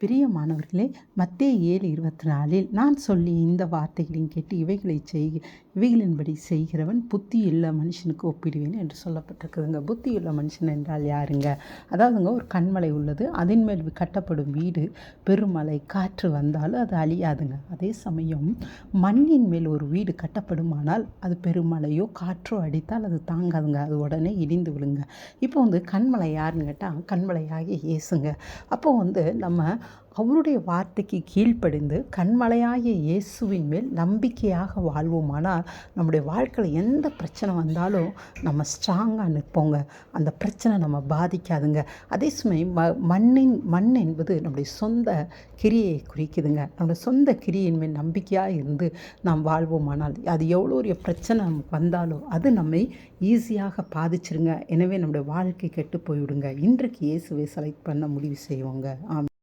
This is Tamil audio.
பிரியமானவர்களே, மத்தேயு 7:24 நான் சொல்லி இந்த வார்த்தைகளையும் கேட்டு இவைகளின்படி செய்கிறவன் புத்தியுள்ள மனுஷனுக்கு ஒப்பிடுவேன் என்று சொல்லப்பட்டிருக்குதுங்க. புத்தியுள்ள மனுஷன் என்றால் யாருங்க? அதாவதுங்க, ஒரு கன்மலை உள்ளது, அதன் மேல் கட்டப்படும் வீடு பெருமழை காற்று வந்தாலும் அது அழியாதுங்க. அதே சமயம் மண்ணின் மேல் ஒரு வீடு கட்டப்படுமானால் அது பெருமழையோ காற்றோ அடித்தால் அது தாங்காதுங்க, அது உடனே இடிந்து விழுங்க. இப்போ கன்மலை யாருன்னு கேட்டால் கன்மலையாகிய இயேசுங்க. அப்போ நம்ம அவருடைய வார்த்தைக்கு கீழ்ப்படிந்து கன்மலையாகிய இயேசுவின் மேல் நம்பிக்கையாக வாழ்வோமானால் நம்முடைய வாழ்க்கையில் எந்த பிரச்சனை வந்தாலும் நம்ம ஸ்ட்ராங்காக நிற்போங்க. அந்த பிரச்சனை நம்ம பாதிக்காதுங்க. அதே சமயம் மண் என்பது நம்முடைய சொந்த கிரியையை குறிக்குதுங்க. நம்முடைய சொந்த கிரியின் மேல் நம்பிக்கையாக இருந்து நாம் வாழ்வோமானால் அது எவ்வளோ ஒரு பிரச்சனை நமக்கு வந்தாலும் அது நம்மை ஈஸியாக பாதிச்சிருங்க. எனவே நம்முடைய வாழ்க்கை கெட்டு போய்விடுங்க. இன்றைக்கு இயேசுவை செலக்ட் பண்ண முடிவு செய்வோங்க.